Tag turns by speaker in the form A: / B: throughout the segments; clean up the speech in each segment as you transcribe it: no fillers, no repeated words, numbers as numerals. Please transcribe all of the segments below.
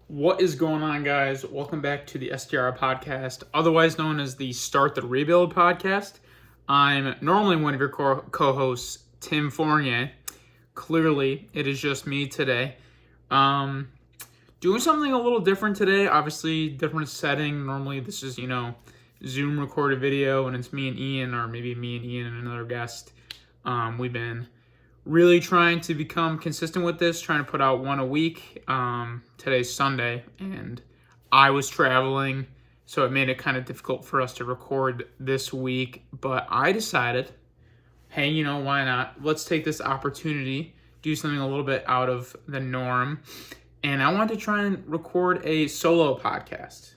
A: What is going on, guys? Welcome back to the SDR podcast, otherwise known as the Start the Rebuild podcast. I'm normally one of your co-hosts, Tim Fournier. Clearly, it is just me today. Doing something a little different today. Obviously, different setting. Normally, this is, Zoom recorded video, and it's me and Ian, or maybe me and Ian and another guest. We've been really trying to become consistent with this, trying to put out one a week. Today's Sunday, and I was traveling, so it made it kind of difficult for us to record this week. But I decided, hey, why not? Let's take this opportunity, do something a little bit out of the norm. And I wanted to try and record a solo podcast.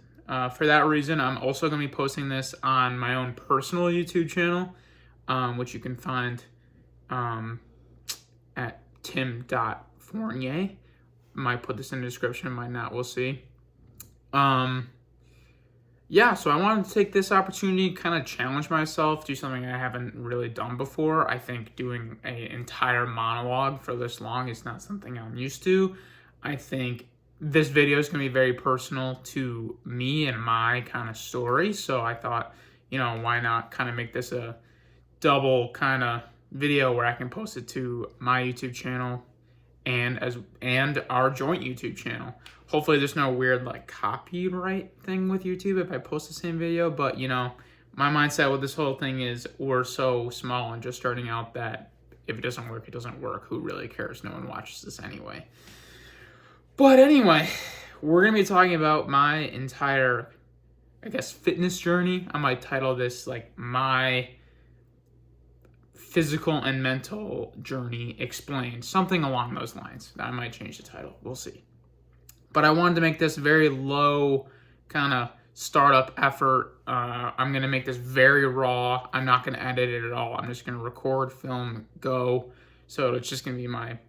A: For that reason, I'm also going to be posting this on my own personal YouTube channel, which you can find at tim.fournier. Might put this in the description, might not, we'll see. So I wanted to take this opportunity, kind of challenge myself, do something I haven't really done before. I think doing an entire monologue for this long is not something I'm used to. I think this video is going to be very personal to me and my kind of story. So I thought, why not kind of make this a double kind of video where I can post it to my YouTube channel and our joint YouTube channel. Hopefully there's no weird copyright thing with YouTube if I post the same video, but my mindset with this whole thing is we're so small and just starting out that if it doesn't work, it doesn't work. Who really cares? No one watches this anyway. But anyway, we're going to be talking about my entire, fitness journey. I might title this my physical and mental journey explained, something along those lines. I might change the title, we'll see. But I wanted to make this very low kind of startup effort. I'm going to make this very raw. I'm not going to edit it at all. I'm just going to record, film, go. So it's just going to be my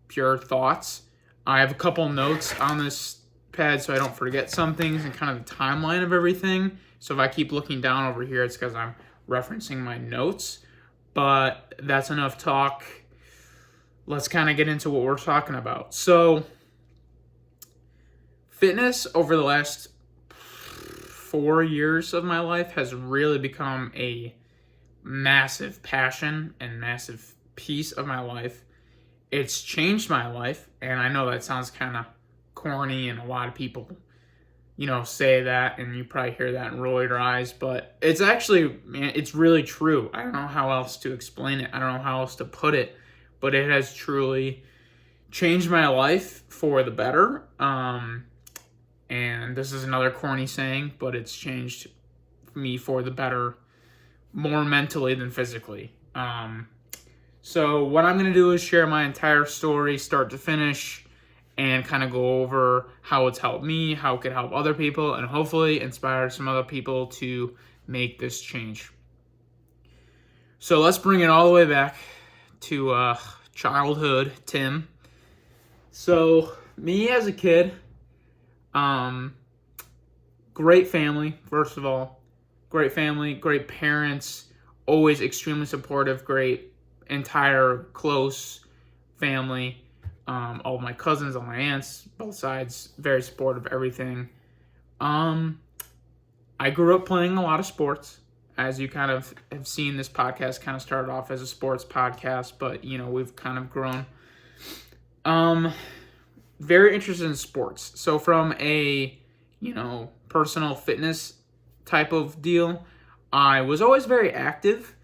A: pure thoughts. I have a couple notes on this pad so I don't forget some things and kind of the timeline of everything. So if I keep looking down over here, it's because I'm referencing my notes. But that's enough talk. Let's kind of get into what we're talking about. So, fitness over the last 4 years of my life has really become a massive passion and massive piece of my life. It's changed my life, and I know that sounds kind of corny, and a lot of people say that, and you probably hear that and roll your eyes, but it's actually, it's really true. I don't know how else to explain it. I don't know how else to put it, but it has truly changed my life for the better. And this is another corny saying, but it's changed me for the better, more mentally than physically. So what I'm going to do is share my entire story, start to finish, and kind of go over how it's helped me, how it could help other people, and hopefully inspire some other people to make this change. So let's bring it all the way back to childhood, Tim. So me as a kid, great family, first of all. Great family, great parents, always extremely supportive, great entire close family. All my cousins, all my aunts, both sides, very supportive of everything. I grew up playing a lot of sports. As you kind of have seen, this podcast kind of started off as a sports podcast, but, we've kind of grown. Very interested in sports. So from a, personal fitness type of deal, I was always very active.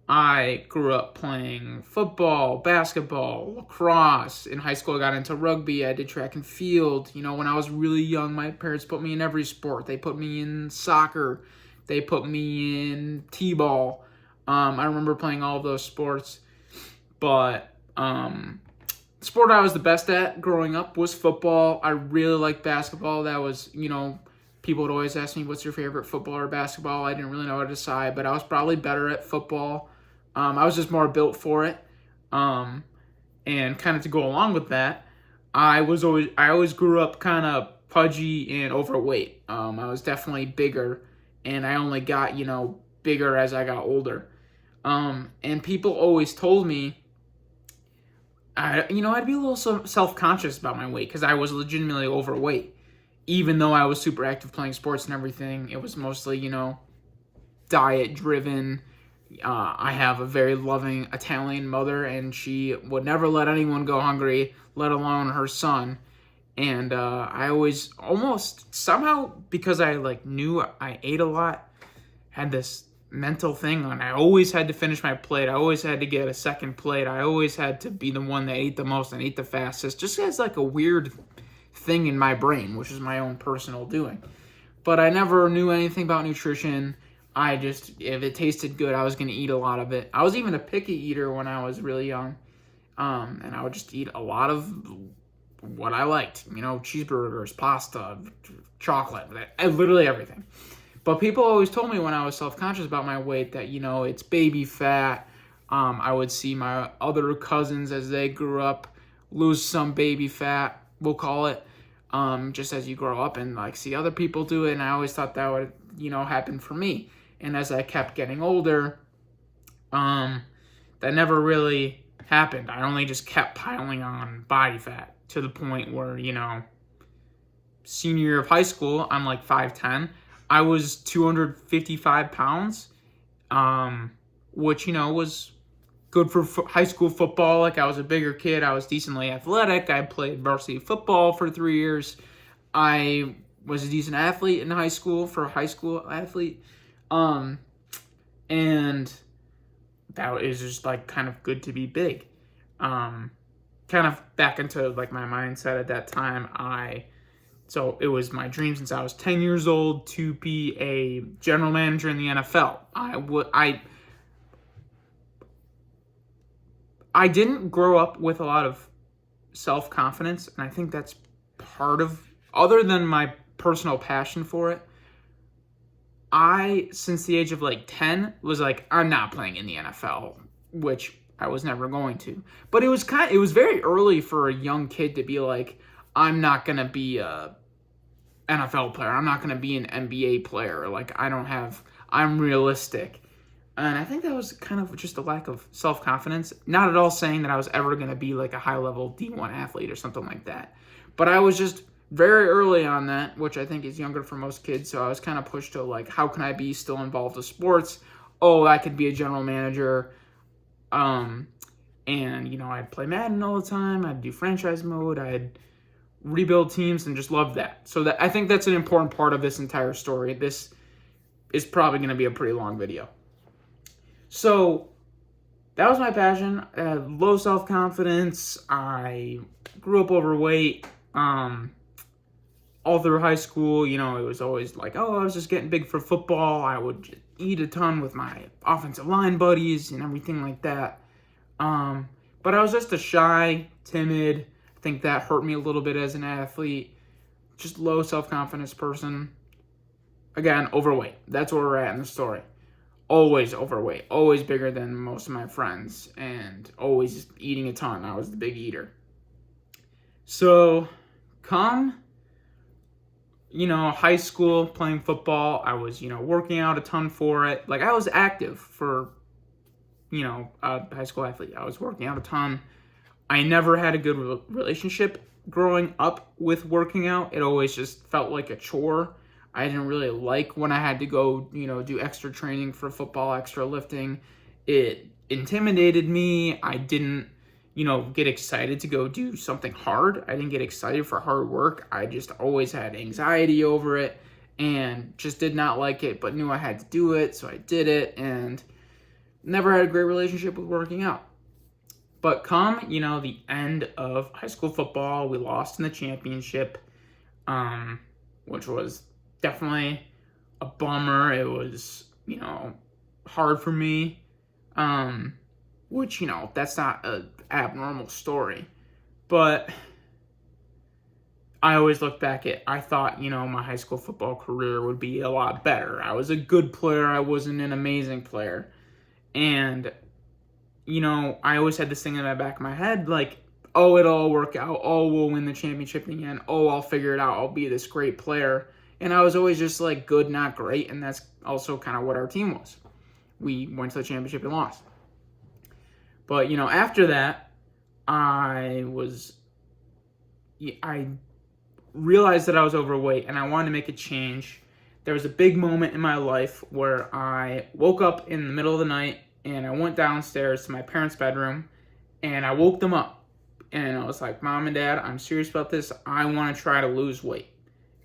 A: I grew up playing football, basketball, lacrosse. In high school, I got into rugby. I did track and field. When I was really young, my parents put me in every sport. They put me in soccer. They put me in t-ball. I remember playing all of those sports. But the sport I was the best at growing up was football. I really liked basketball. That was, people would always ask me, what's your favorite, football or basketball? I didn't really know how to decide, but I was probably better at football. I was just more built for it. And kind of to go along with that, I always grew up kind of pudgy and overweight. I was definitely bigger, and I only got, bigger as I got older. And people always told me I'd be a little self-conscious about my weight because I was legitimately overweight. Even though I was super active playing sports and everything, it was mostly, diet driven. I have a very loving Italian mother, and she would never let anyone go hungry, let alone her son. And I always almost somehow, because I knew I ate a lot, had this mental thing on. I always had to finish my plate. I always had to get a second plate. I always had to be the one that ate the most and ate the fastest. Just as a weird thing in my brain, which is my own personal doing. But I never knew anything about nutrition. I just, if it tasted good, I was going to eat a lot of it. I was even a picky eater when I was really young. And I would just eat a lot of what I liked. Cheeseburgers, pasta, chocolate, literally everything. But people always told me when I was self-conscious about my weight that, it's baby fat. I would see my other cousins as they grew up lose some baby fat, we'll call it, just as you grow up and see other people do it. And I always thought that would, happen for me. And as I kept getting older, that never really happened. I only just kept piling on body fat to the point where, senior year of high school, I'm 5'10". I was 255 pounds, which, was good for high school football. I was a bigger kid. I was decently athletic. I played varsity football for 3 years. I was a decent athlete in high school for a high school athlete. And that is just kind of good to be big. Kind of back into my mindset at that time. So it was my dream since I was 10 years old to be a general manager in the NFL. I didn't grow up with a lot of self-confidence, and I think that's part of, other than my personal passion for it, since the age of 10, was I'm not playing in the NFL, which I was never going to. But it was very early for a young kid to be I'm not going to be a NFL player. I'm not going to be an NBA player. I'm realistic. And I think that was kind of just a lack of self-confidence. Not at all saying that I was ever going to be a high-level D1 athlete or something like that. But I was just very early on that, which I think is younger for most kids. So I was kind of pushed to how can I be still involved with sports? Oh, I could be a general manager. And, I'd play Madden all the time. I'd do franchise mode. I'd rebuild teams and just love that. So I think that's an important part of this entire story. This is probably going to be a pretty long video. So that was my passion. I had low self-confidence. I grew up overweight. All through high school, it was always I was just getting big for football. I would just eat a ton with my offensive line buddies and everything like that. But I was just a shy, timid, I think that hurt me a little bit as an athlete. Just low self-confidence person. Again, overweight. That's where we're at in the story. Always overweight. Always bigger than most of my friends. And always eating a ton. I was the big eater. So, come, high school, playing football, I was, working out a ton for it. I was active for, a high school athlete. I was working out a ton. I never had a good relationship growing up with working out. It always just felt like a chore. I didn't really like when I had to go, do extra training for football, extra lifting. It intimidated me. I didn't, get excited to go do something hard. I didn't get excited for hard work. I just always had anxiety over it and just did not like it, but knew I had to do it, so I did it, and never had a great relationship with working out. But come, the end of high school football, we lost in the championship, which was definitely a bummer. It was, hard for me, which, that's not an abnormal story. But I always look back I thought, my high school football career would be a lot better. I was a good player. I wasn't an amazing player. And, I always had this thing in the back of my head, oh, it'll all work out. Oh, we'll win the championship in the end. Oh, I'll figure it out. I'll be this great player. And I was always just good, not great. And that's also kind of what our team was. We went to the championship and lost. But, after that, I realized that I was overweight and I wanted to make a change. There was a big moment in my life where I woke up in the middle of the night and I went downstairs to my parents' bedroom and I woke them up. And I was like, Mom and Dad, I'm serious about this. I want to try to lose weight.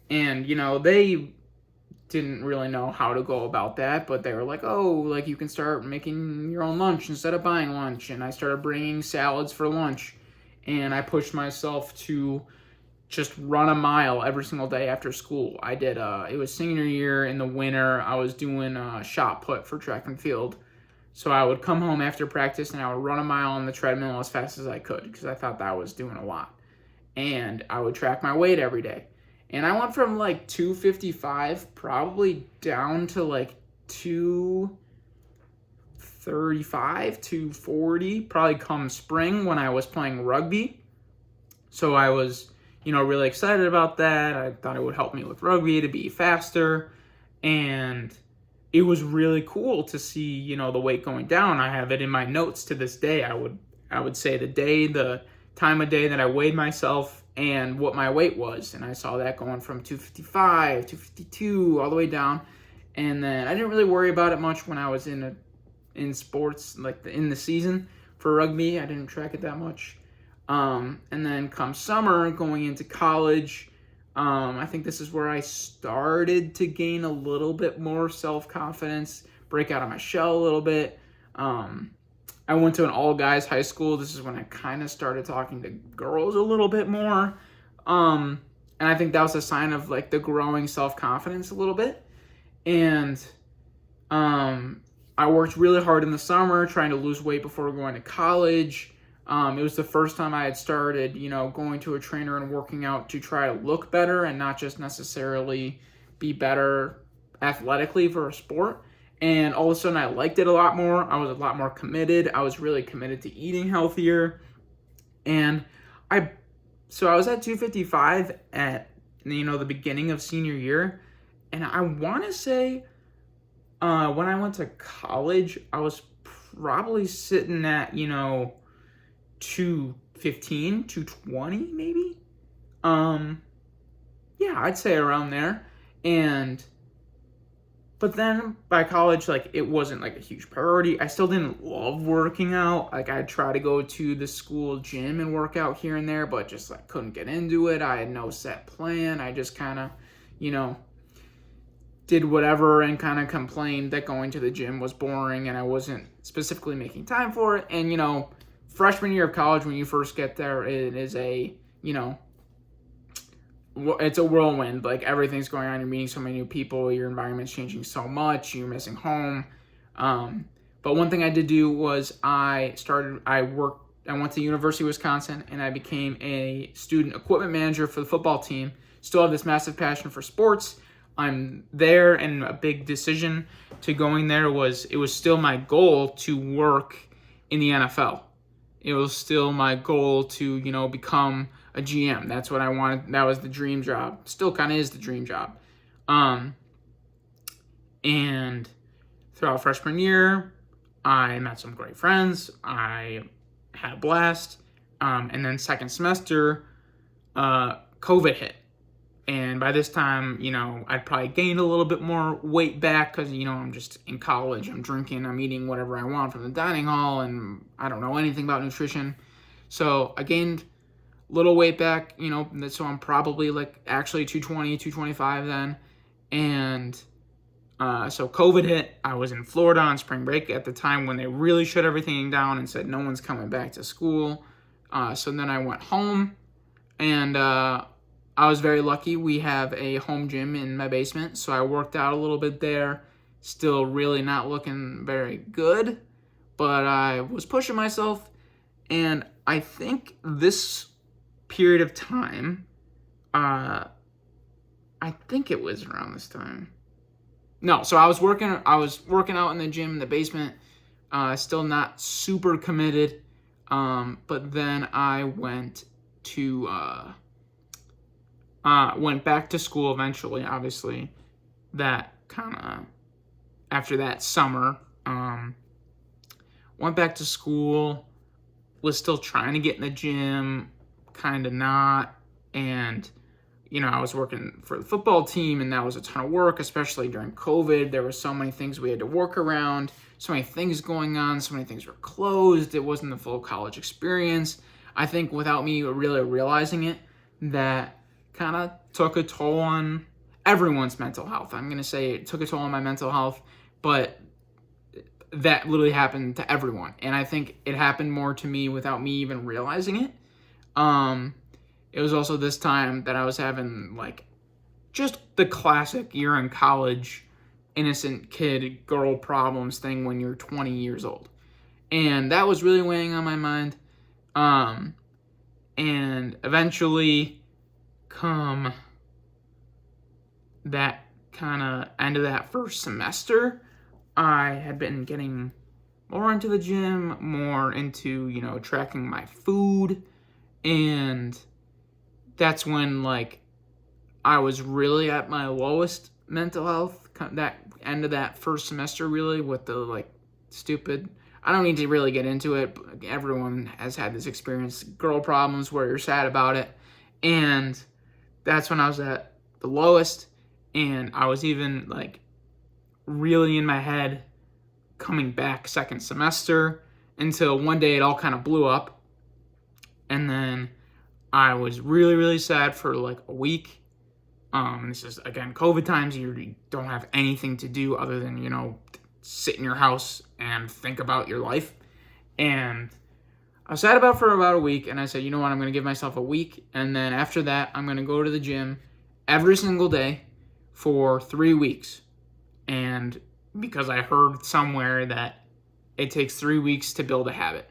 A: And, they didn't really know how to go about that, but they were like, oh, like you can start making your own lunch instead of buying lunch. And I started bringing salads for lunch. And I pushed myself to just run a mile every single day after school. I did, it was senior year in the winter. I was doing shot put for track and field. So I would come home after practice and I would run a mile on the treadmill as fast as I could because I thought that was doing a lot. And I would track my weight every day. And I went from like 255 probably down to like 235, 240, probably come spring when I was playing rugby. So I was, really excited about that. I thought it would help me with rugby to be faster. And it was really cool to see, the weight going down. I have it in my notes to this day. I would say the time of day that I weighed myself and what my weight was. And I saw that going from 255, 252, all the way down. And then I didn't really worry about it much when I was in sports, like in the season for rugby. I didn't track it that much. And then come summer, going into college, I think this is where I started to gain a little bit more self-confidence, break out of my shell a little bit. I went to an all-guys high school. This is when I kind of started talking to girls a little bit more. And I think that was a sign of like the growing self-confidence a little bit. And I worked really hard in the summer trying to lose weight before going to college. It was the first time I had started, going to a trainer and working out to try to look better and not just necessarily be better athletically for a sport. And all of a sudden I liked it a lot more. I was a lot more committed. I was really committed to eating healthier. And so I was at 255 at, the beginning of senior year. And I want to say when I went to college, I was probably sitting at, 215, 220 maybe. Yeah, I'd say around there. But then by college, like it wasn't like a huge priority. I still didn't love working out. Like I'd try to go to the school gym and work out here and there, but just like couldn't get into it. I had no set plan. I just kind of, did whatever and kind of complained that going to the gym was boring and I wasn't specifically making time for it. And, freshman year of college, when you first get there, it is it's a whirlwind. Like everything's going on. You're meeting so many new people. Your environment's changing so much. You're missing home. But one thing I did do was I went to University of Wisconsin and I became a student equipment manager for the football team. Still have this massive passion for sports. I'm there, and a big decision to going there was it was still my goal to work in the NFL. It was still my goal to, become a GM. That's what I wanted. That was the dream job. Still kind of is the dream job. And throughout freshman year, I met some great friends. I had a blast. And then second semester, COVID hit. And by this time, I'd probably gained a little bit more weight back because, I'm just in college. I'm drinking. I'm eating whatever I want from the dining hall. And I don't know anything about nutrition. So I gained a little weight back, so I'm probably like actually 220, 225 then. And so COVID hit. I was in Florida on spring break at the time when they really shut everything down and said no one's coming back to school. So then I went home and I was very lucky. We have a home gym in my basement, so I worked out a little bit there. Still really not looking very good, but I was pushing myself. And I think this period of time, I think it was around this time. No, so I was working out in the gym in the basement, still not super committed. But then I went back to school eventually, obviously, that kind of, after that summer, went back to school, was still trying to get in the gym, kind of not. And, I was working for the football team, and that was a ton of work, especially during COVID. There were so many things we had to work around, so many things going on, so many things were closed. It wasn't the full college experience. I think without me really realizing it, that kind of took a toll on everyone's mental health. I'm going to say it took a toll on my mental health, but that literally happened to everyone. And I think it happened more to me without me even realizing it. It was also this time that I was having just the classic year in college, innocent kid, girl problems thing when you're 20 years old. And that was really weighing on my mind. And eventually, come that kind of end of that first semester, I had been getting more into the gym, more into, tracking my food. And that's when, I was really at my lowest mental health, that end of that first semester, really, with the, stupid... I don't need to really get into it, but everyone has had this experience, girl problems where you're sad about it. And that's when I was at the lowest, and I was even, really in my head coming back second semester, until one day it all kind of blew up. And then I was really, really sad for, a week. This is, again, COVID times. You don't have anything to do other than, sit in your house and think about your life. And I was sad for about a week, and I said, you know what, I'm going to give myself a week, and then after that, I'm going to go to the gym every single day for 3 weeks. And because I heard somewhere that it takes 3 weeks to build a habit.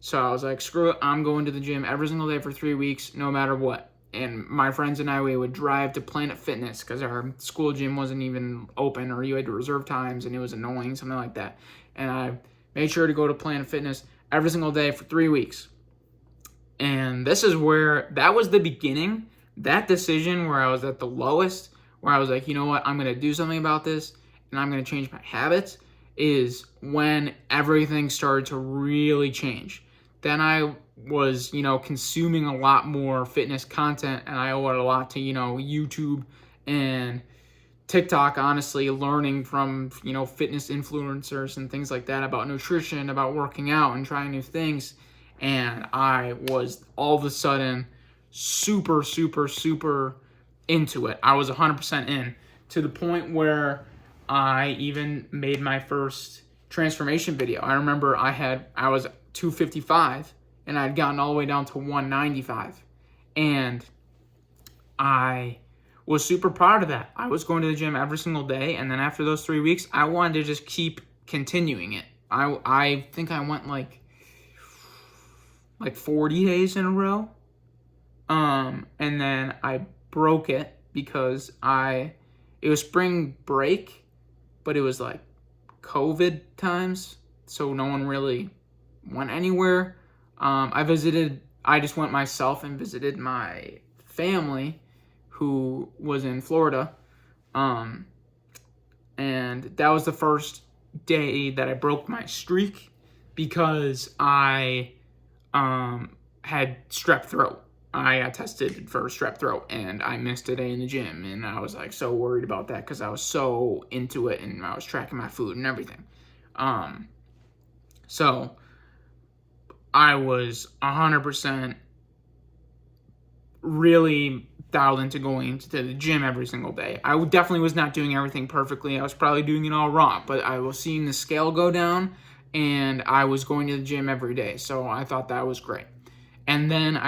A: So I was like, screw it, I'm going to the gym every single day for 3 weeks, no matter what. And my friends and I, we would drive to Planet Fitness because our school gym wasn't even open, or you had to reserve times, and it was annoying, something like that. And I made sure to go to Planet Fitness every single day for 3 weeks. And this is where, that was the beginning, that decision where I was at the lowest, where I was like, you know what, I'm going to do something about this, and I'm going to change my habits, is when everything started to really change. Then I was, consuming a lot more fitness content, and I owe it a lot to, YouTube and TikTok, honestly, learning from, fitness influencers and things like that about nutrition, about working out and trying new things. And I was all of a sudden super, super, super into it. I was 100% in, to the point where I even made my first transformation video. I remember I was 255, and I'd gotten all the way down to 195. And I was super proud of that. I was going to the gym every single day, and then after those 3 weeks, I wanted to just keep continuing it. I think I went like 40 days in a row. And then I broke it because it was spring break, but it was COVID times, so no one really went anywhere. I just went myself and visited my family who was in Florida. And that was the first day that I broke my streak because I had strep throat. I got tested for strep throat, and I missed a day in the gym, and I was so worried about that because I was so into it, and I was tracking my food and everything. So I was 100% really dialed into going to the gym every single day. I definitely was not doing everything perfectly. I was probably doing it all wrong, but I was seeing the scale go down, and I was going to the gym every day. So I thought that was great. And then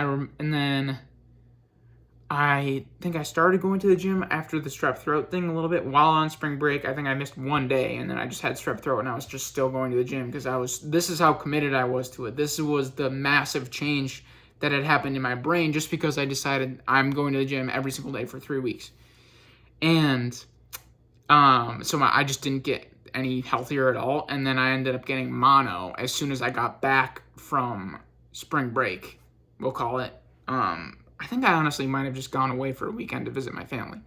A: I think I started going to the gym after the strep throat thing a little bit while on spring break. I think I missed one day, and then I just had strep throat, and I was just still going to the gym because this is how committed I was to it. This was the massive change that had happened in my brain just because I decided I'm going to the gym every single day for 3 weeks. And so I just didn't get any healthier at all, and then I ended up getting mono as soon as I got back from spring break, we'll call it. I think I honestly might have just gone away for a weekend to visit my family.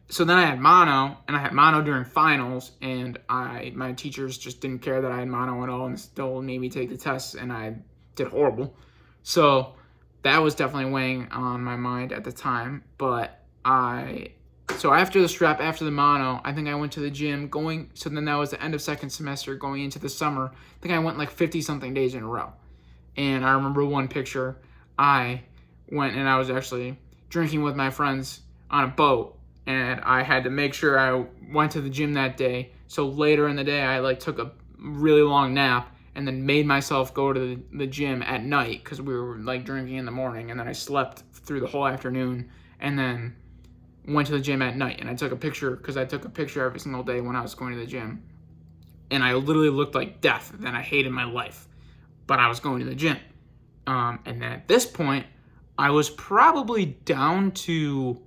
A: So then I had mono, and I had mono during finals, and my teachers just didn't care that I had mono at all and still made me take the tests, and I did horrible. So that was definitely weighing on my mind at the time. But so after the strep, after the mono, I think I went to the gym so then that was the end of second semester going into the summer. I think I went like 50 something days in a row. And I remember one picture, I went and I was actually drinking with my friends on a boat, and I had to make sure I went to the gym that day. So later in the day, I like took a really long nap and then made myself go to the gym at night because we were like drinking in the morning, and then I slept through the whole afternoon and then went to the gym at night. And I took a picture because I took a picture every single day when I was going to the gym, and I literally looked like death. Then I hated my life, but I was going to the gym. And at this point, I was probably down to,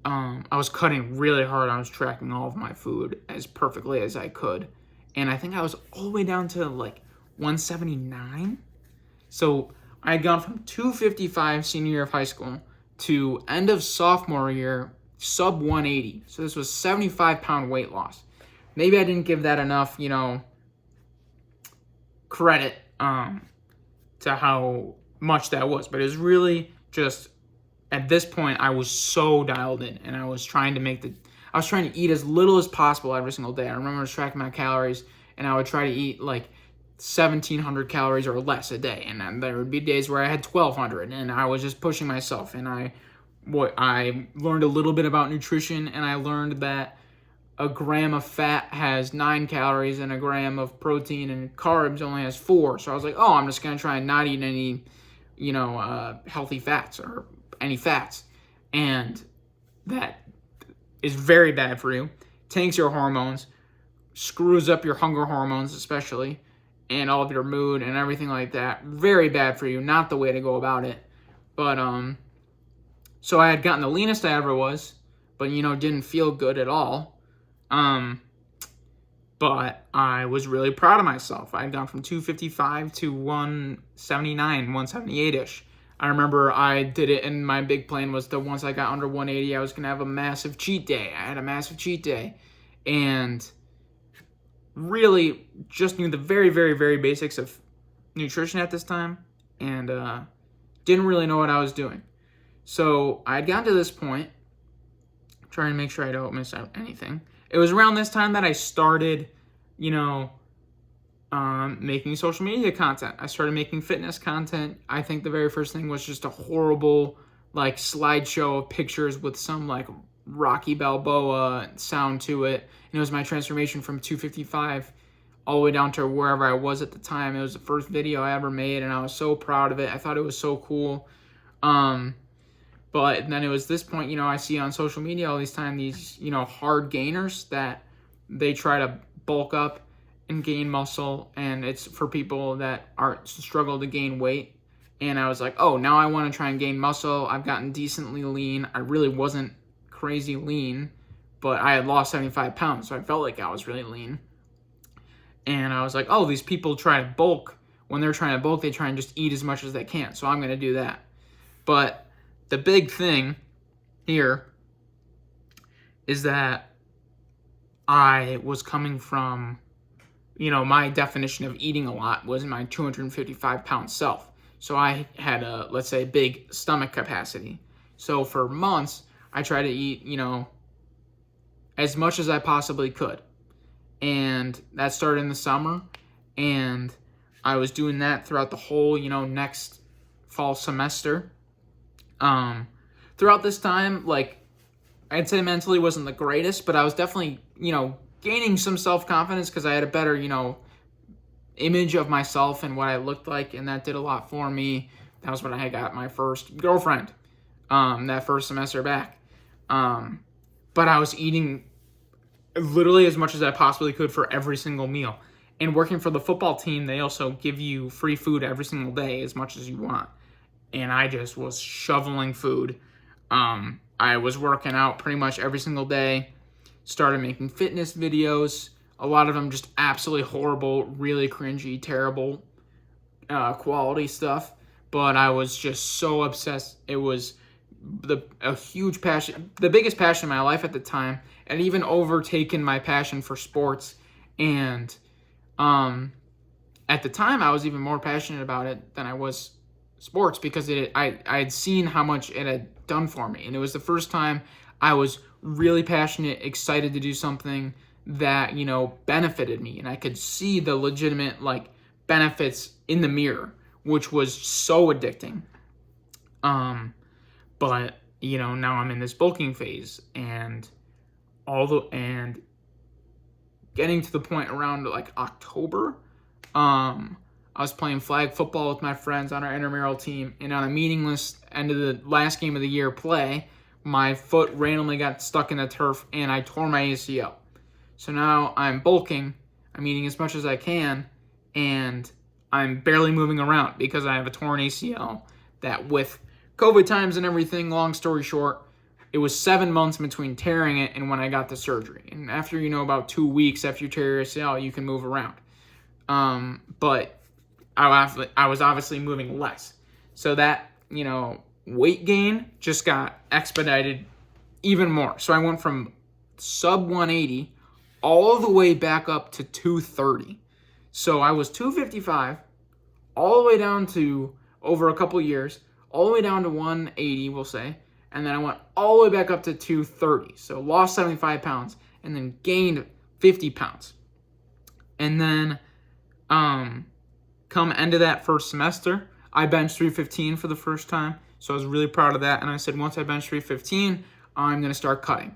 A: I was cutting really hard. I was tracking all of my food as perfectly as I could. And I think I was all the way down to like 179. So I had gone from 255 senior year of high school to end of sophomore year, sub 180. So this was 75-pound weight loss. Maybe I didn't give that enough, credit to how much that was. But it was really just, at this point, I was so dialed in, and I was trying to eat as little as possible every single day. I remember I was tracking my calories, and I would try to eat like 1,700 calories or less a day. And then there would be days where I had 1,200, and I was just pushing myself. And I learned a little bit about nutrition, and I learned that a gram of fat has 9 calories and a gram of protein and carbs only has 4. So I was like, oh, I'm just going to try and not eat any, healthy fats or any fats. And that is very bad for you. Tanks your hormones, screws up your hunger hormones especially, and all of your mood and everything like that. Very bad for you. Not the way to go about it. But, so I had gotten the leanest I ever was, but, didn't feel good at all. But I was really proud of myself. I had gone from 255 to 179, 178-ish. I remember I did it, and my big plan was that once I got under 180, I was going to have a massive cheat day. I had a massive cheat day, and really just knew the very, very, very basics of nutrition at this time, and didn't really know what I was doing. So I had gotten to this point, trying to make sure I don't miss out anything. It was around this time that I started, making social media content. I started making fitness content. I think the very first thing was just a horrible, slideshow of pictures with some, Rocky Balboa sound to it. And it was my transformation from 255 all the way down to wherever I was at the time. It was the first video I ever made, and I was so proud of it. I thought it was so cool. But then it was this point, I see on social media all these hard gainers that they try to bulk up and gain muscle, and it's for people that struggle to gain weight. And I was like, oh, now I want to try and gain muscle. I've gotten decently lean. I really wasn't crazy lean, but I had lost 75 pounds, so I felt like I was really lean. And I was like, oh, these people try to bulk. When they're trying to bulk, they try and just eat as much as they can, so I'm going to do that. But the big thing here is that I was coming from, my definition of eating a lot was my 255-pound self. So I had a, let's say, big stomach capacity. So for months, I tried to eat, as much as I possibly could. And that started in the summer. And I was doing that throughout the whole, next fall semester. Throughout this time, I'd say mentally wasn't the greatest, but I was definitely, gaining some self-confidence because I had a better, image of myself and what I looked like, and that did a lot for me. That was when I got my first girlfriend, that first semester back. But I was eating literally as much as I possibly could for every single meal. And working for the football team, they also give you free food every single day as much as you want. And I just was shoveling food. I was working out pretty much every single day. Started making fitness videos. A lot of them just absolutely horrible, really cringy, terrible quality stuff. But I was just so obsessed. It was a huge passion, the biggest passion in my life at the time. And even overtaken my passion for sports. And at the time, I was even more passionate about it than I was sports because I had seen how much it had done for me. And it was the first time I was really passionate, excited to do something that, benefited me. And I could see the legitimate, benefits in the mirror, which was so addicting. But, now I'm in this bulking phase and getting to the point around October, I was playing flag football with my friends on our intramural team, and on a meaningless end of the last game of the year play, my foot randomly got stuck in the turf and I tore my ACL. So now I'm bulking, I'm eating as much as I can, and I'm barely moving around because I have a torn ACL that, with COVID times and everything, long story short, it was 7 months between tearing it and when I got the surgery. And after, about 2 weeks after you tear your ACL, you can move around. But I was obviously moving less. So that, weight gain just got expedited even more. So I went from sub 180 all the way back up to 230. So I was 255 all the way down to, over a couple years, all the way down to 180, we'll say. And then I went all the way back up to 230. So lost 75 pounds and then gained 50 pounds. And then come end of that first semester, I benched 315 for the first time. So I was really proud of that. And I said, once I bench 315, I'm going to start cutting.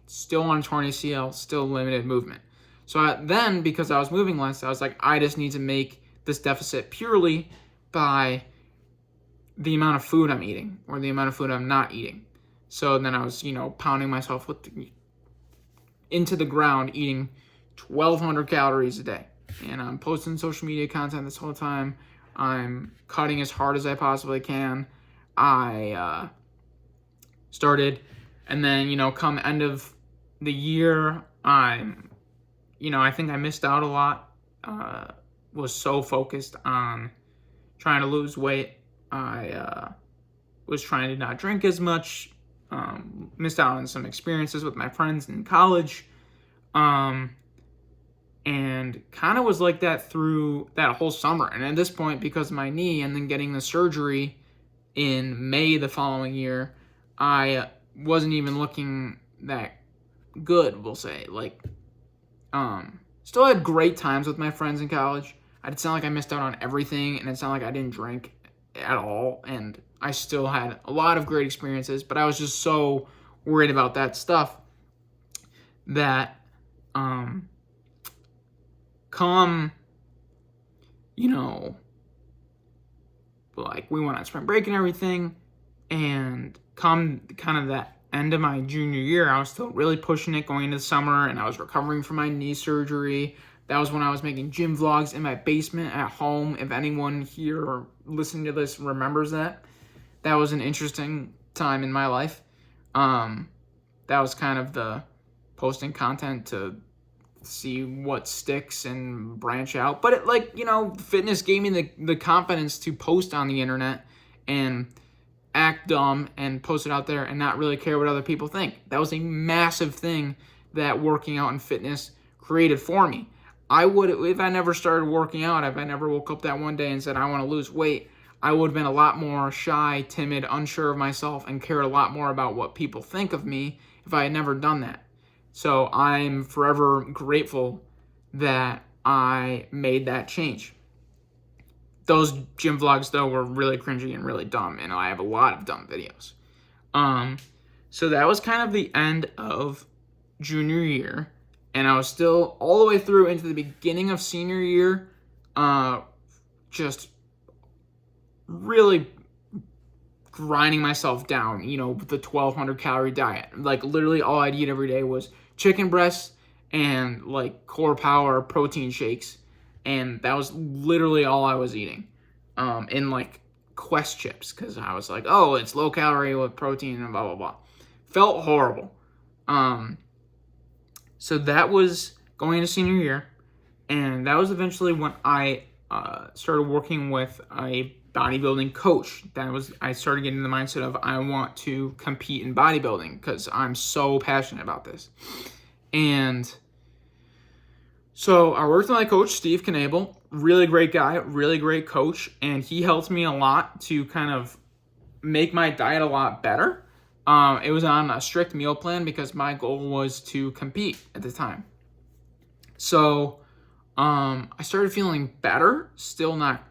A: Still on torn ACL, still limited movement. So then, because I was moving less, I was like, I just need to make this deficit purely by the amount of food I'm eating or the amount of food I'm not eating. So then I was, pounding myself into the ground, eating 1,200 calories a day. And I'm posting social media content this whole time. I'm cutting as hard as I possibly can. I started, and then, come end of the year, I think I missed out a lot. Was so focused on trying to lose weight. I was trying to not drink as much. Missed out on some experiences with my friends in college. And kind of was like that through that whole summer. And at this point, because of my knee and then getting the surgery in May the following year, I wasn't even looking that good, we'll say. Still had great times with my friends in college. It's not like I missed out on everything, and it's not like I didn't drink at all. And I still had a lot of great experiences, but I was just so worried about that stuff that we went on spring break and everything, and come kind of that end of my junior year, I was still really pushing it going into the summer, and I was recovering from my knee surgery. That was when I was making gym vlogs in my basement at home. If anyone here or listening to this remembers that, that was an interesting time in my life. That was kind of the posting content to see what sticks and branch out. But fitness gave me the confidence to post on the internet and act dumb and post it out there and not really care what other people think. That was a massive thing that working out and fitness created for me. If I never started working out, if I never woke up that one day and said, I want to lose weight, I would have been a lot more shy, timid, unsure of myself, and cared a lot more about what people think of me if I had never done that. So I'm forever grateful that I made that change. Those gym vlogs, though, were really cringy and really dumb, and I have a lot of dumb videos. So that was kind of the end of junior year, and I was still all the way through into the beginning of senior year, just really grinding myself down, with the 1,200 calorie diet. Literally all I'd eat every day was chicken breasts and Core Power protein shakes, and that was literally all I was eating. In Quest chips, because I was like, oh, it's low calorie with protein and blah blah blah. Felt horrible. So that was going into senior year, and that was eventually when I started working with a bodybuilding coach. I started getting the mindset of I want to compete in bodybuilding because I'm so passionate about this. And so I worked with my coach, Steve Knable, really great guy, really great coach, and he helped me a lot to kind of make my diet a lot better. It was on a strict meal plan because my goal was to compete at the time. So I started feeling better, still not,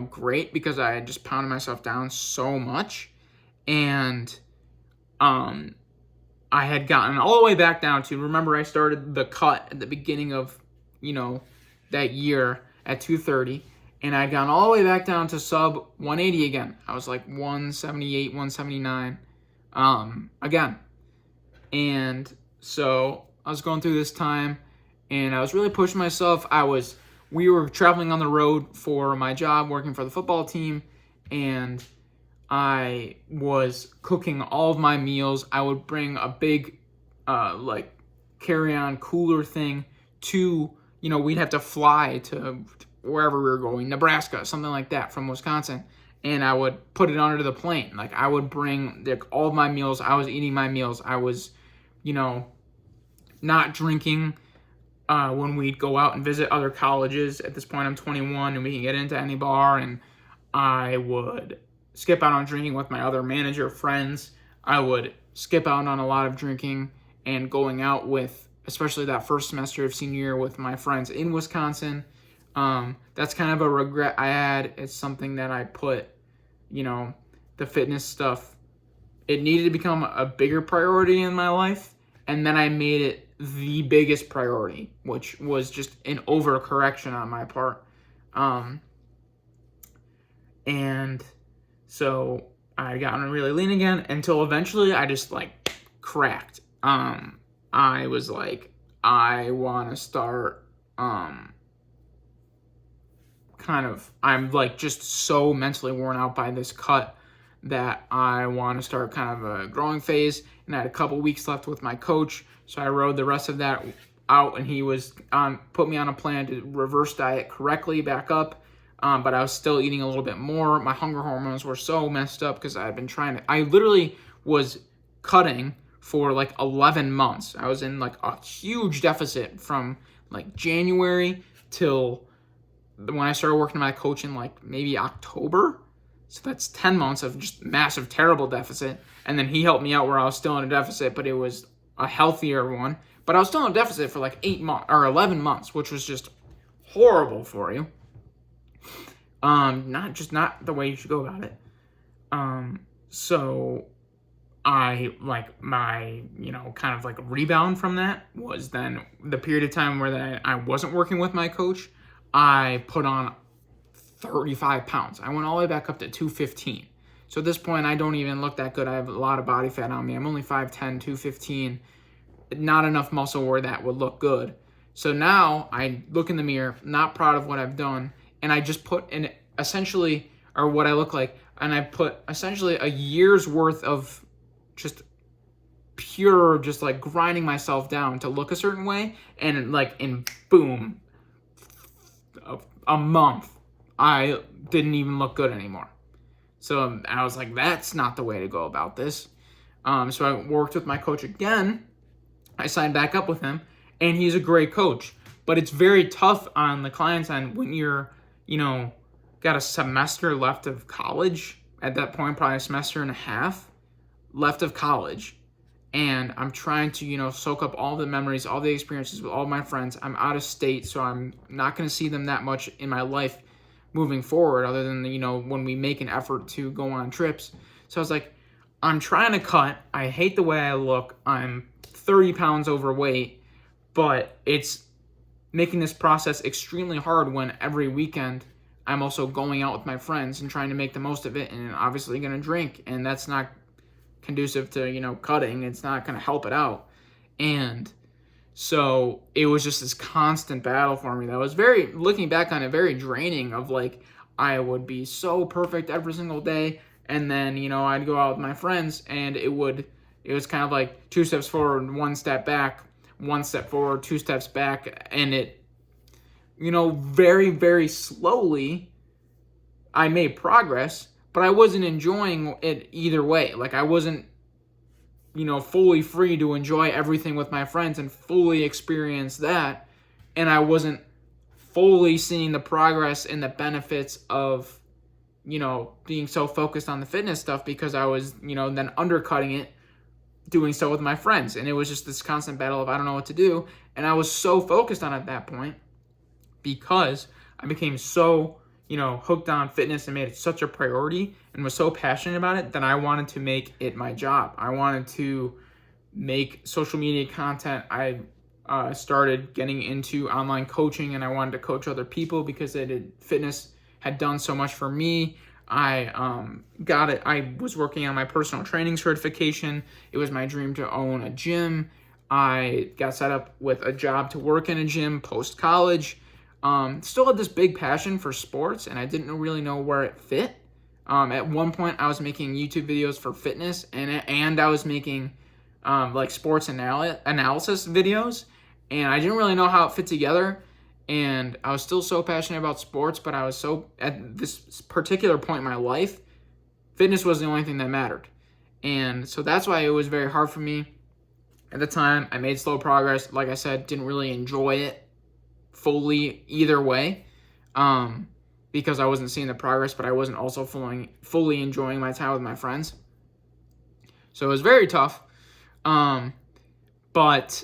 A: great because I had just pounded myself down so much. And I had gotten all the way back down to, remember I started the cut at the beginning of, that year at 230, and I'd gone all the way back down to sub 180 again. I was like 178, 179 again. And so I was going through this time, and I was really pushing myself. We were traveling on the road for my job, working for the football team, and I was cooking all of my meals. I would bring a big, carry-on cooler thing to, we'd have to fly to wherever we were going, Nebraska, something like that, from Wisconsin, and I would put it onto the plane. Like, I would bring all of my meals. I was eating my meals. I was, not drinking when we'd go out and visit other colleges. At this point, I'm 21, and we can get into any bar, and I would skip out on drinking with my other manager friends. I would skip out on a lot of drinking and going out with, especially that first semester of senior year, with my friends in Wisconsin. That's kind of a regret I had. It's something that I put, the fitness stuff, it needed to become a bigger priority in my life. And then I made it the biggest priority, which was just an overcorrection on my part. And so I got really lean again until eventually I just cracked. I was like, I want to start, I'm just so mentally worn out by this cut that I want to start kind of a growing phase. And I had a couple weeks left with my coach, so I rode the rest of that out, and he was put me on a plan to reverse diet correctly back up. But I was still eating a little bit more. My hunger hormones were so messed up because I had been I literally was cutting for 11 months. I was in a huge deficit from January till when I started working my coach in maybe October. So that's 10 months of just massive, terrible deficit. And then he helped me out where I was still in a deficit, but it was a healthier one. But I was still in a deficit for 8 months or 11 months, which was just horrible for you. Not the way you should go about it. So I my, kind of rebound from that was then the period of time where I wasn't working with my coach. I put on 35 pounds. I went all the way back up to 215. So at this point, I don't even look that good. I have a lot of body fat on me. I'm only 5'10", 215. Not enough muscle where that would look good. So now I look in the mirror, not proud of what I've done, and I just put in essentially, or what I look like, and I put essentially a year's worth of just pure, just grinding myself down to look a certain way, and in boom, a month, I didn't even look good anymore. So I was like, that's not the way to go about this. So I worked with my coach again. I signed back up with him, and he's a great coach. But it's very tough on the client's end when you're, got a semester left of college. At that point, probably a semester and a half left of college. And I'm trying to, soak up all the memories, all the experiences with all my friends. I'm out of state, so I'm not going to see them that much in my life moving forward, other than, when we make an effort to go on trips. So I was like, I'm trying to cut. I hate the way I look. I'm 30 pounds overweight, but it's making this process extremely hard when every weekend I'm also going out with my friends and trying to make the most of it, and obviously going to drink, and that's not conducive to, cutting. It's not going to help it out. And so it was just this constant battle for me that was looking back on it, very draining of I would be so perfect every single day. And then, I'd go out with my friends, and it was kind of 2 steps forward, 1 step back, 1 step forward, 2 steps back. And it, very, very slowly I made progress, but I wasn't enjoying it either way. I wasn't, fully free to enjoy everything with my friends and fully experience that. And I wasn't fully seeing the progress and the benefits of, being so focused on the fitness stuff, because I was, then undercutting it, doing so with my friends. And it was just this constant battle of I don't know what to do. And I was so focused on it at that point because I became so, hooked on fitness and made it such a priority and was so passionate about it that I wanted to make it my job. I wanted to make social media content. I started getting into online coaching, and I wanted to coach other people because fitness had done so much for me. I got it. I was working on my personal training certification. It was my dream to own a gym. I got set up with a job to work in a gym post-college. Still had this big passion for sports, and I didn't really know where it fit. At one point, I was making YouTube videos for fitness, and I was making sports analysis videos, and I didn't really know how it fit together. And I was still so passionate about sports, but I was so, at this particular point in my life, fitness was the only thing that mattered. And so that's why it was very hard for me. At the time, I made slow progress. Like I said, didn't really enjoy it fully either way, because I wasn't seeing the progress, but I wasn't also fully enjoying my time with my friends. So it was very tough. But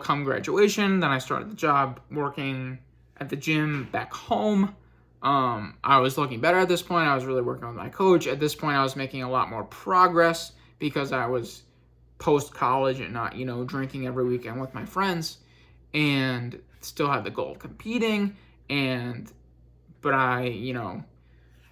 A: come graduation, then I started the job working at the gym back home. I was looking better at this point. I was really working with my coach. At this point, I was making a lot more progress because I was post-college and not, drinking every weekend with my friends, and still had the goal of competing. But I,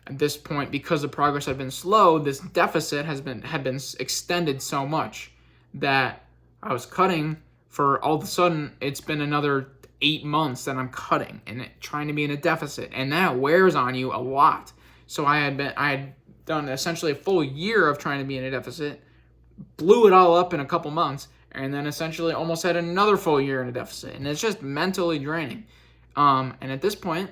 A: at this point, because the progress had been slow, this deficit had been extended so much that I was cutting. For all of a sudden, it's been another 8 months that I'm cutting and trying to be in a deficit, and that wears on you a lot. So I had done essentially a full year of trying to be in a deficit, blew it all up in a couple months, and then essentially almost had another full year in a deficit, and it's just mentally draining. And at this point,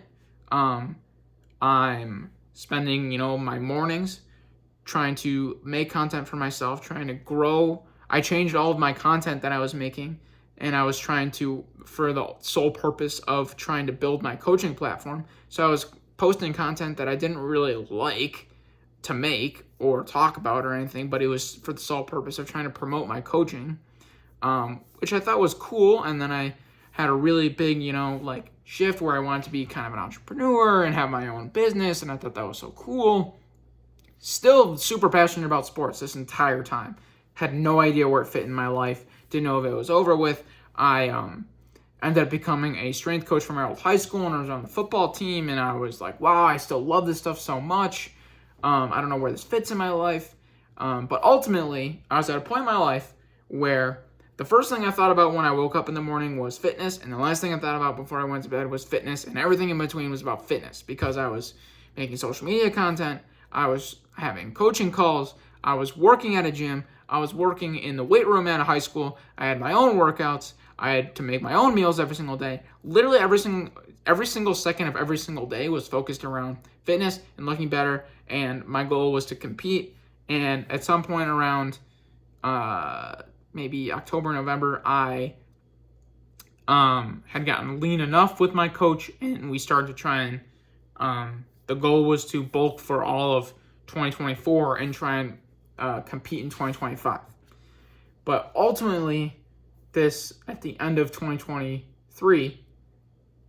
A: I'm spending my mornings trying to make content for myself, trying to grow. I changed all of my content that I was making, and I was trying to, for the sole purpose of trying to build my coaching platform. So I was posting content that I didn't really like to make or talk about or anything, but it was for the sole purpose of trying to promote my coaching, which I thought was cool. And then I had a really big, shift where I wanted to be kind of an entrepreneur and have my own business, and I thought that was so cool. Still super passionate about sports this entire time. Had no idea where it fit in my life. Didn't know if it was over with. I ended up becoming a strength coach for my old high school, and I was on the football team, and I was like, wow, I still love this stuff so much. I don't know where this fits in my life. But ultimately, I was at a point in my life where the first thing I thought about when I woke up in the morning was fitness, and the last thing I thought about before I went to bed was fitness, and everything in between was about fitness, because I was making social media content, I was having coaching calls, I was working at a gym, I was working in the weight room at a high school, I had my own workouts, I had to make my own meals every single day. Literally every single second of every single day was focused around fitness and looking better, and my goal was to compete. And at some point around maybe October, November, I had gotten lean enough with my coach, and we started to try and the goal was to bulk for all of 2024 and try and compete in 2025. But ultimately, this, at the end of 2023,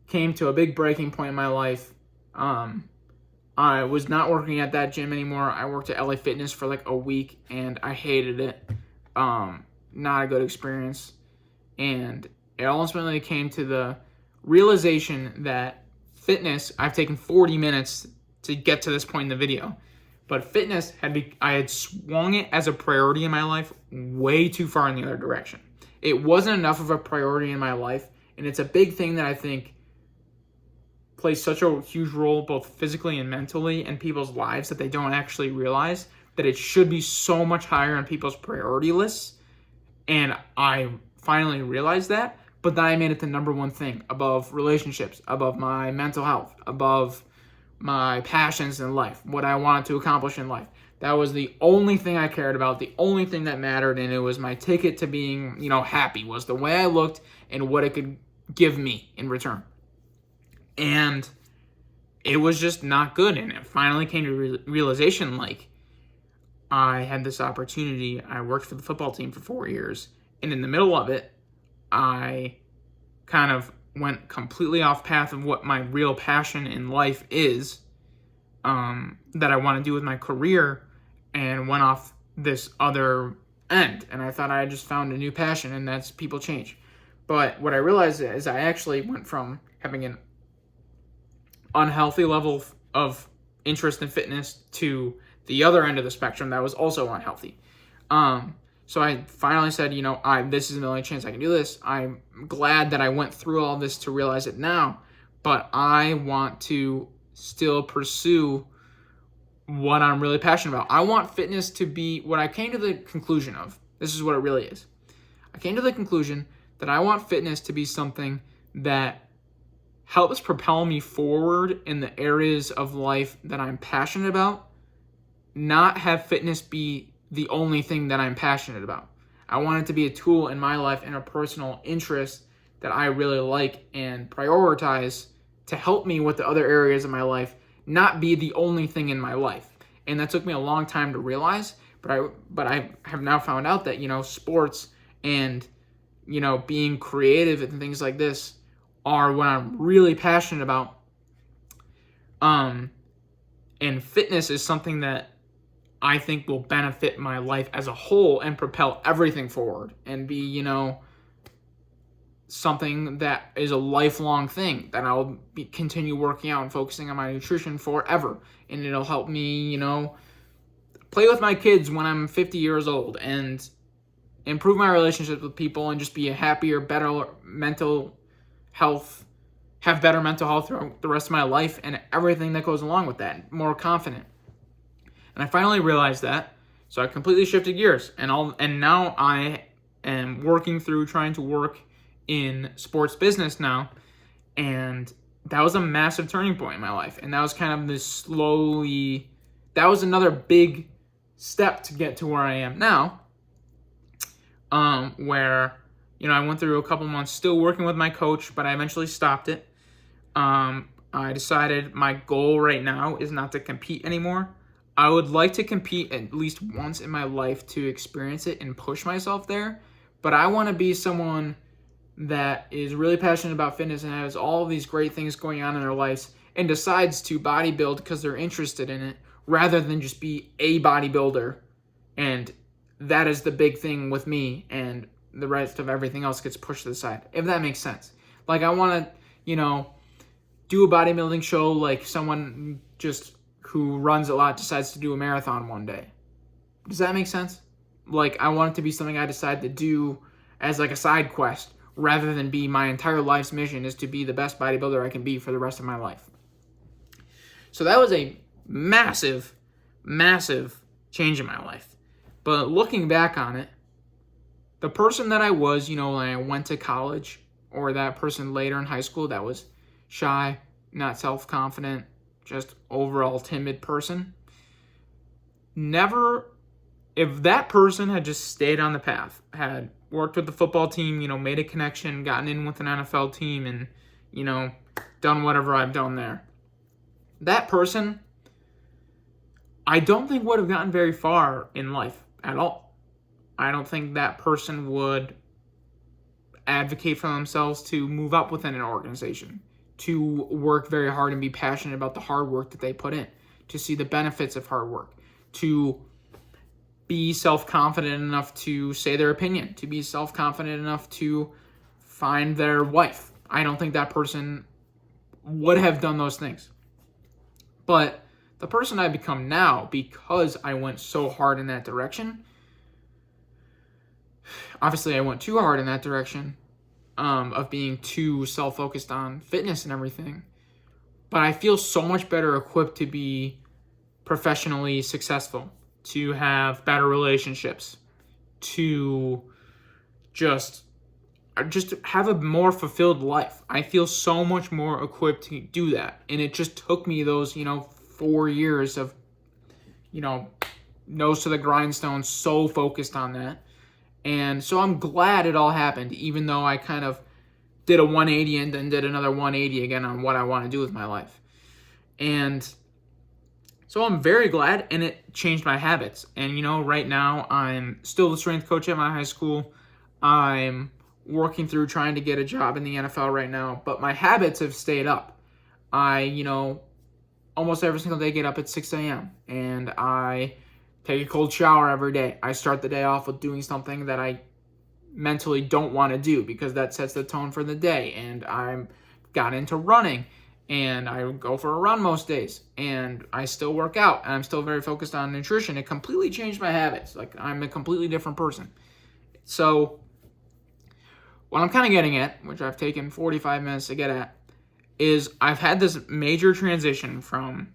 A: came to a big breaking point in my life. I was not working at that gym anymore. I worked at LA Fitness for like a week, and I hated it. Not a good experience. And it ultimately came to the realization that fitness, I've taken 40 minutes to get to this point in the video, but fitness I had swung it as a priority in my life way too far in the other direction. It wasn't enough of a priority in my life, and it's a big thing that I think plays such a huge role both physically and mentally in people's lives that they don't actually realize that it should be so much higher on people's priority lists. And I finally realized that, but then I made it the number one thing above relationships, above my mental health, above my passions in life, what I wanted to accomplish in life. That was the only thing I cared about, the only thing that mattered, and it was my ticket to being, happy, was the way I looked and what it could give me in return. And it was just not good. And it finally came to realization, like, I had this opportunity. I worked for the football team for 4 years. And in the middle of it, I kind of went completely off path of what my real passion in life is, that I want to do with my career, and went off this other end. And I thought I had just found a new passion, and that's people change. But what I realized is I actually went from having an unhealthy level of interest in fitness to the other end of the spectrum that was also unhealthy. So I finally said, this is the only chance I can do this. I'm glad that I went through all this to realize it now, but I want to still pursue what I'm really passionate about. I want fitness to be what I came to the conclusion of. This is what it really is. I came to the conclusion that I want fitness to be something that helps propel me forward in the areas of life that I'm passionate about, not have fitness be the only thing that I'm passionate about. I want it to be a tool in my life and a personal interest that I really like and prioritize to help me with the other areas of my life, not be the only thing in my life. And that took me a long time to realize, but I have now found out that, sports and, being creative and things like this are what I'm really passionate about. And fitness is something that I think will benefit my life as a whole and propel everything forward and be, something that is a lifelong thing that I'll continue working out and focusing on my nutrition forever. And it'll help me, play with my kids when I'm 50 years old and improve my relationships with people and just be a happier, better mental health, have better mental health throughout the rest of my life and everything that goes along with that, more confident. And I finally realized that, so I completely shifted gears, and now I am working through trying to work in sports business now, and that was a massive turning point in my life, and that was kind of that was another big step to get to where I am now, where, I went through a couple months still working with my coach, but I eventually stopped it. I decided my goal right now is not to compete anymore. I would like to compete at least once in my life to experience it and push myself there, but I want to be someone that is really passionate about fitness and has all of these great things going on in their lives and decides to bodybuild because they're interested in it rather than just be a bodybuilder. And that is the big thing with me, and the rest of everything else gets pushed to the side, if that makes sense. Like, I want to, do a bodybuilding show like someone just who runs a lot decides to do a marathon one day. Does that make sense? Like, I want it to be something I decide to do as like a side quest rather than be my entire life's mission is to be the best bodybuilder I can be for the rest of my life. So that was a massive, massive change in my life. But looking back on it, the person that I was, when I went to college, or that person later in high school that was shy, not self-confident, just overall timid person, if that person had just stayed on the path, had worked with the football team, made a connection, gotten in with an NFL team, and, done whatever I've done there, that person, I don't think would have gotten very far in life at all. I don't think that person would advocate for themselves to move up within an organization, to work very hard and be passionate about the hard work that they put in, to see the benefits of hard work, to be self-confident enough to say their opinion, to be self-confident enough to find their wife. I don't think that person would have done those things. But the person I've become now, because I went so hard in that direction, obviously I went too hard in that direction, of being too self-focused on fitness and everything. But I feel so much better equipped to be professionally successful, to have better relationships, to just have a more fulfilled life. I feel so much more equipped to do that. And it just took me those, 4 years of, nose to the grindstone, so focused on that. And so I'm glad it all happened, even though I kind of did a 180 and then did another 180 again on what I want to do with my life. And so I'm very glad, and it changed my habits. And, right now I'm still the strength coach at my high school. I'm working through trying to get a job in the NFL right now, but my habits have stayed up. I, almost every single day get up at 6 a.m. and I take a cold shower every day. I start the day off with doing something that I mentally don't want to do because that sets the tone for the day. And I got into running, and I go for a run most days, and I still work out, and I'm still very focused on nutrition. It completely changed my habits. Like, I'm a completely different person. So what I'm kind of getting at, which I've taken 45 minutes to get at, is I've had this major transition from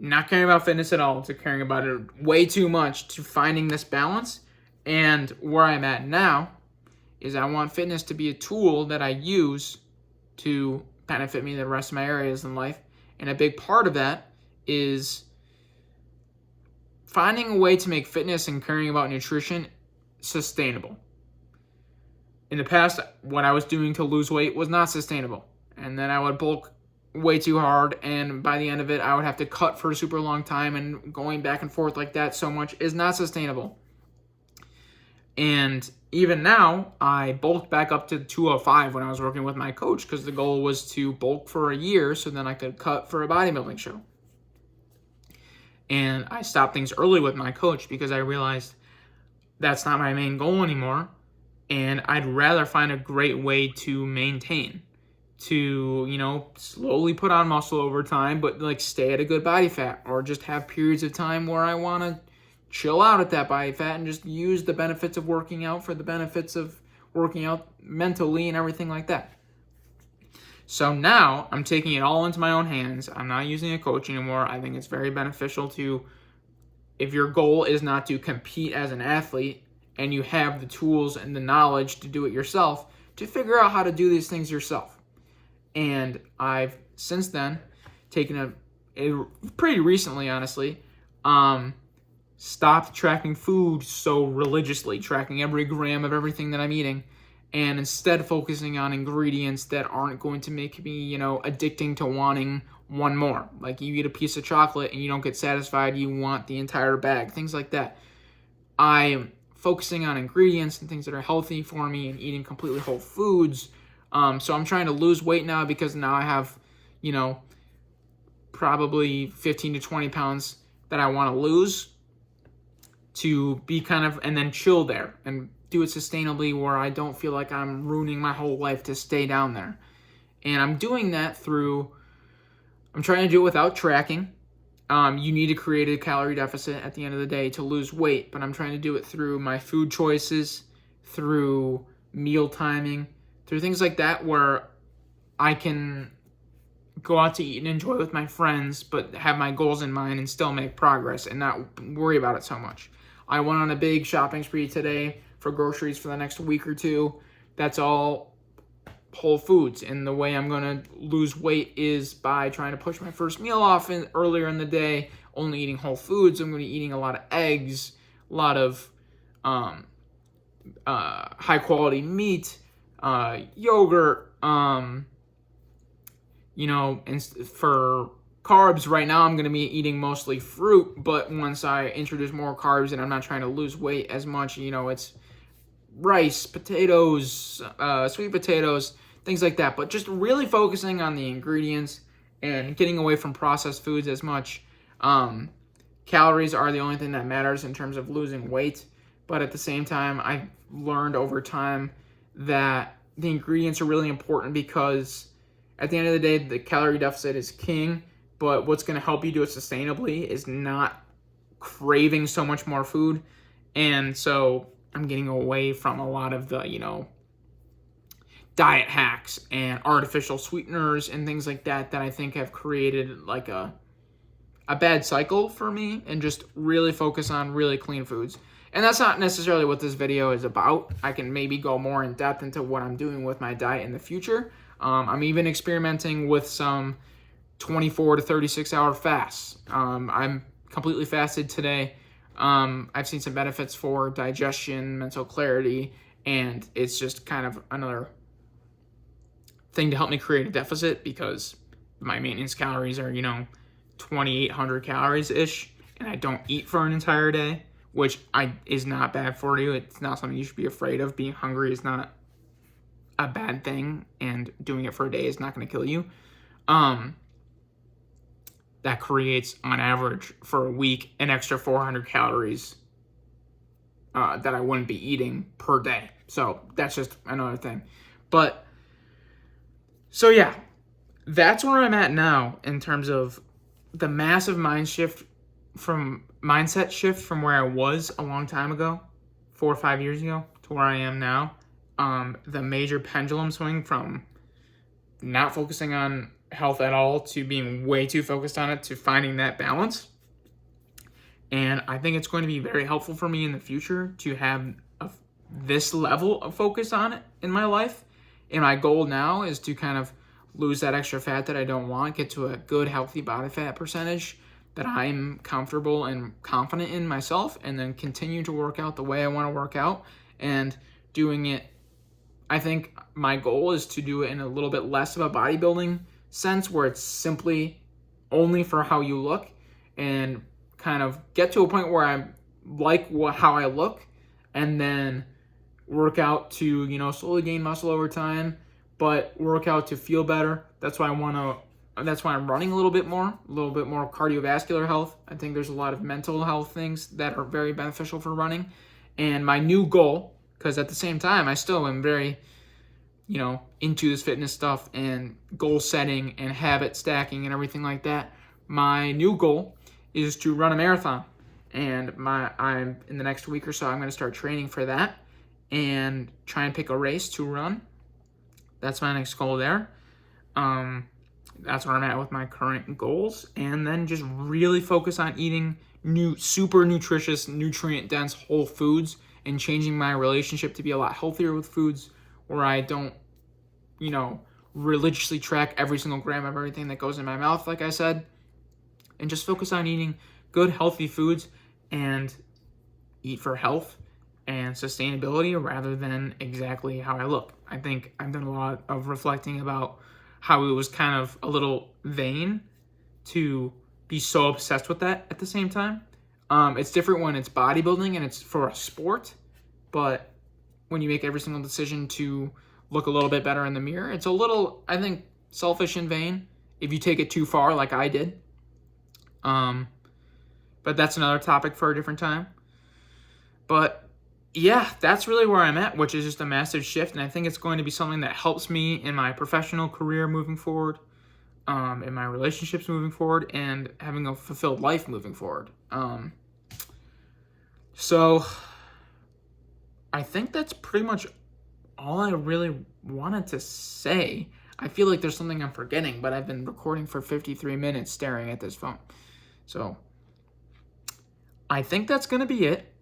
A: not caring about fitness at all to caring about it way too much to finding this balance. And where I'm at now is I want fitness to be a tool that I use to benefit me in the rest of my areas in life. And a big part of that is finding a way to make fitness and caring about nutrition sustainable. In the past, what I was doing to lose weight was not sustainable. And then I would bulk way too hard, and by the end of it, I would have to cut for a super long time, and going back and forth like that so much is not sustainable. And even now, I bulked back up to 205 when I was working with my coach because the goal was to bulk for a year so then I could cut for a bodybuilding show. And I stopped things early with my coach because I realized that's not my main goal anymore, and I'd rather find a great way to maintain, to, slowly put on muscle over time, but like stay at a good body fat, or just have periods of time where I want to chill out at that body fat and just use the benefits of working out for the benefits of working out mentally and everything like that. So now I'm taking it all into my own hands. I'm not using a coach anymore. I think it's very beneficial if your goal is not to compete as an athlete and you have the tools and the knowledge to do it yourself, to figure out how to do these things yourself. And I've since then taken pretty recently, honestly, stopped tracking food so religiously, tracking every gram of everything that I'm eating, and instead focusing on ingredients that aren't going to make me, addicting to wanting one more. Like, you eat a piece of chocolate and you don't get satisfied, you want the entire bag, things like that. I'm focusing on ingredients and things that are healthy for me and eating completely whole foods. So I'm trying to lose weight now because now I have, probably 15 to 20 pounds that I want to lose, to be and then chill there and do it sustainably where I don't feel like I'm ruining my whole life to stay down there. And I'm doing that I'm trying to do it without tracking. You need to create a calorie deficit at the end of the day to lose weight, but I'm trying to do it through my food choices, through meal timing, through things like that where I can go out to eat and enjoy with my friends, but have my goals in mind and still make progress and not worry about it so much. I went on a big shopping spree today for groceries for the next week or two. That's all whole foods. And the way I'm going to lose weight is by trying to push my first meal off earlier in the day, only eating whole foods. I'm going to be eating a lot of eggs, a lot of high quality meat, yogurt, and for carbs right now I'm going to be eating mostly fruit, but once I introduce more carbs and I'm not trying to lose weight as much, it's rice, potatoes, sweet potatoes, things like that. But just really focusing on the ingredients and getting away from processed foods as much. Calories are the only thing that matters in terms of losing weight, but at the same time I've learned over time that the ingredients are really important, because at the end of the day, the calorie deficit is king, but what's going to help you do it sustainably is not craving so much more food. And so I'm getting away from a lot of the, diet hacks and artificial sweeteners and things like that I think have created like a bad cycle for me, and just really focus on really clean foods. And that's not necessarily what this video is about. I can maybe go more in depth into what I'm doing with my diet in the future. I'm even experimenting with some 24 to 36 hour fasts. I'm completely fasted today. I've seen some benefits for digestion, mental clarity, and it's just kind of another thing to help me create a deficit, because my maintenance calories are, 2,800 calories ish, and I don't eat for an entire day, which is not bad for you. It's not something you should be afraid of. Being hungry is not a bad thing, and doing it for a day is not going to kill you. That creates, on average, for a week, an extra 400 calories that I wouldn't be eating per day. So that's just another thing. But, so yeah, that's where I'm at now in terms of the massive mindset shift from where I was a long time ago, 4 or 5 years ago, to where I am now. The major pendulum swing from not focusing on health at all to being way too focused on it, to finding that balance. And I think it's going to be very helpful for me in the future to have this level of focus on it in my life. And my goal now is to kind of lose that extra fat that I don't want, get to a good, healthy body fat percentage that I'm comfortable and confident in myself, and then continue to work out the way I want to work out. And doing it, I think my goal is to do it in a little bit less of a bodybuilding sense, where it's simply only for how you look, and kind of get to a point where I like how I look, and then work out to, slowly gain muscle over time, but work out to feel better. That's why I'm running a little bit more cardiovascular health. I think there's a lot of mental health things that are very beneficial for running. And my new goal, because at the same time, I still am very, into this fitness stuff and goal setting and habit stacking and everything like that. My new goal is to run a marathon. And I'm in the next week or so, I'm going to start training for that and try and pick a race to run. That's my next goal there. That's where I'm at with my current goals. And then just really focus on eating super nutritious, nutrient-dense whole foods, and changing my relationship to be a lot healthier with foods, where I don't, religiously track every single gram of everything that goes in my mouth, like I said, and just focus on eating good, healthy foods and eat for health and sustainability rather than exactly how I look. I think I've done a lot of reflecting about how it was kind of a little vain to be so obsessed with that at the same time. It's different when it's bodybuilding and it's for a sport, but when you make every single decision to look a little bit better in the mirror, it's a little, I think, selfish and vain if you take it too far like I did. But that's another topic for a different time. But yeah, that's really where I'm at, which is just a massive shift. And I think it's going to be something that helps me in my professional career moving forward, in my relationships moving forward, and having a fulfilled life moving forward. So I think that's pretty much all I really wanted to say. I feel like there's something I'm forgetting, but I've been recording for 53 minutes staring at this phone. So I think that's going to be it.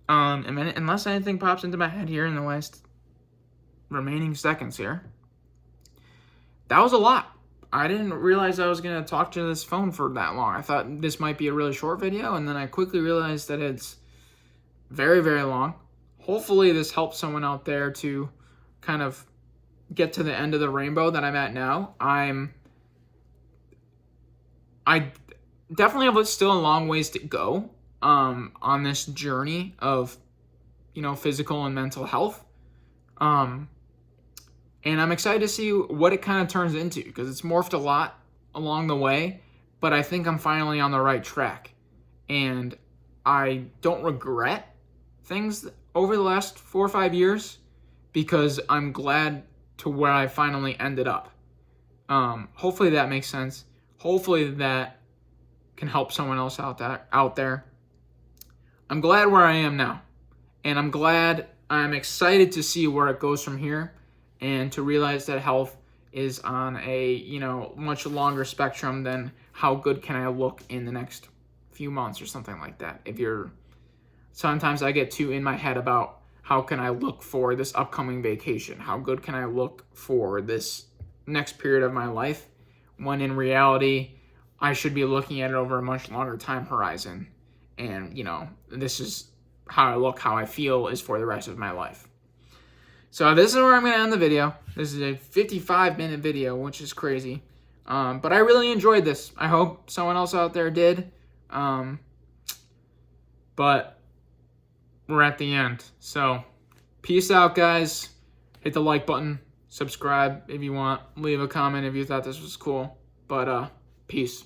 A: Unless anything pops into my head here in the last remaining seconds here. That was a lot. I didn't realize I was going to talk to this phone for that long. I thought this might be a really short video, and then I quickly realized that it's very, very long. Hopefully this helps someone out there to kind of get to the end of the rainbow that I'm at now. I definitely have still a long ways to go on this journey of, physical and mental health. And I'm excited to see what it kind of turns into, because it's morphed a lot along the way, but I think I'm finally on the right track. And I don't regret things over the last 4 or 5 years, because I'm glad to where I finally ended up. Hopefully that makes sense. Hopefully that can help someone else out there. I'm glad where I am now, and I'm excited to see where it goes from here, and to realize that health is on a, much longer spectrum than how good can I look in the next few months or something like that. Sometimes I get too in my head about how can I look for this upcoming vacation? How good can I look for this next period of my life? When in reality, I should be looking at it over a much longer time horizon. And, this is how I look, how I feel is for the rest of my life. So this is where I'm going to end the video. This is a 55-minute video, which is crazy. But I really enjoyed this. I hope someone else out there did. But we're at the end. So peace out, guys. Hit the like button. Subscribe if you want. Leave a comment if you thought this was cool. But peace.